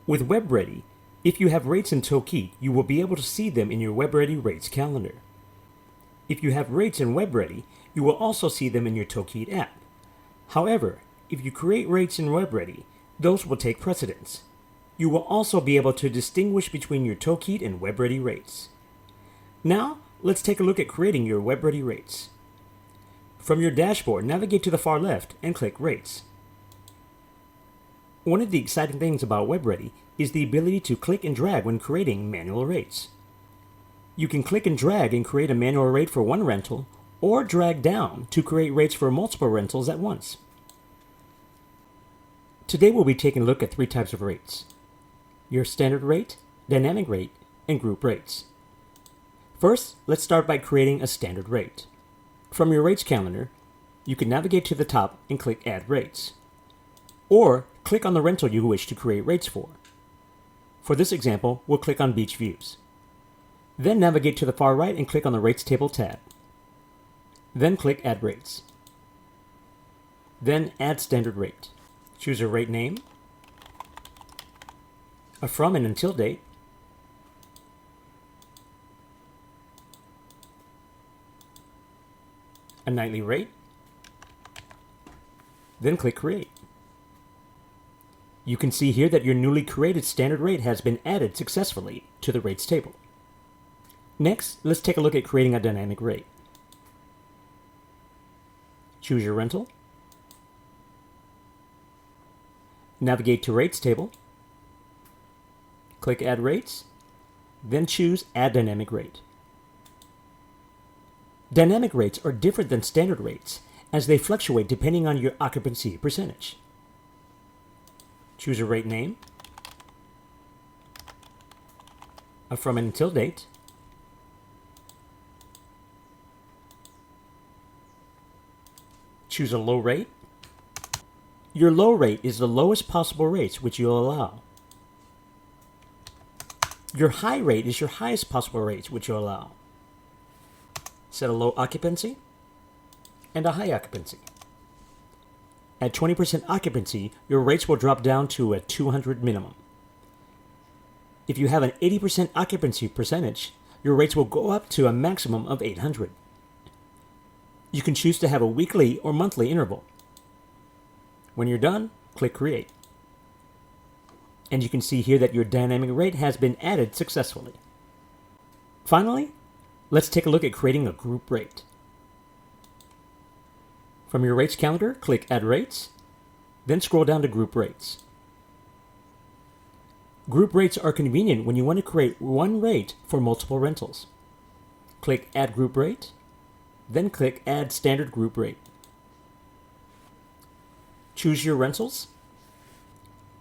With Webready, if you have rates in Tokeet, you will be able to see them in your Webready rates calendar. If you have rates in Webready, you will also see them in your Tokeet app. However, if you create rates in Webready, those will take precedence. You will also be able to distinguish between your Tokeet and Webready rates. Now, let's take a look at creating your Webready rates. From your dashboard, navigate to the far left and click Rates. One of the exciting things about Webready is the ability to click and drag when creating manual rates. You can click and drag and create a manual rate for one rental, or drag down to create rates for multiple rentals at once. Today we'll be taking a look at three types of rates: your standard rate, dynamic rate, and group rates. First, let's start by creating a standard rate. From your rates calendar, you can navigate to the top and click Add Rates, or click on the rental you wish to create rates for. For this example, we'll click on Beach Views. Then navigate to the far right and click on the Rates Table tab. Then click Add Rates. Then Add Standard Rate. Choose a rate name, a from and until date, a nightly rate, then click Create. You can see here that your newly created standard rate has been added successfully to the rates table. Next, let's take a look at creating a dynamic rate. Choose your rental. Navigate to Rates table. Click Add Rates. Then choose Add Dynamic Rate. Dynamic rates are different than standard rates as they fluctuate depending on your occupancy percentage. Choose a rate name, a from and until date, choose a low rate. Your low rate is the lowest possible rates which you'll allow. Your high rate is your highest possible rates which you'll allow. Set a low occupancy and a high occupancy. At 20% occupancy, your rates will drop down to a 200 minimum. If you have an 80% occupancy percentage, your rates will go up to a maximum of 800. You can choose to have a weekly or monthly interval. When you're done, click Create. And you can see here that your dynamic rate has been added successfully. Finally, let's take a look at creating a group rate. From your rates calendar, click Add Rates, then scroll down to Group Rates. Group rates are convenient when you want to create one rate for multiple rentals. Click Add Group Rate, then click Add Standard Group Rate. Choose your rentals.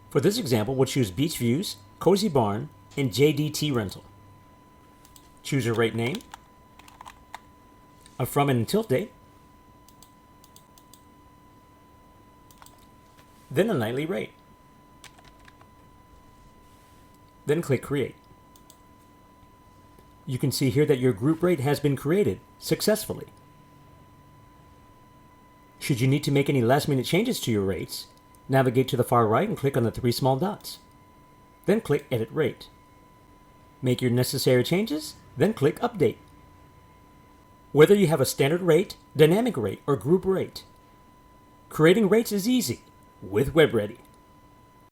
For this example, we'll choose Beach Views, Cozy Barn, and JDT Rental. Choose a rate name, a from and until date, then a nightly rate. Then click Create. You can see here that your group rate has been created successfully. Should you need to make any last-minute changes to your rates, navigate to the far right and click on the three small dots. Then click Edit Rate. Make your necessary changes, then click Update. Whether you have a standard rate, dynamic rate, or group rate, creating rates is easy with Webready.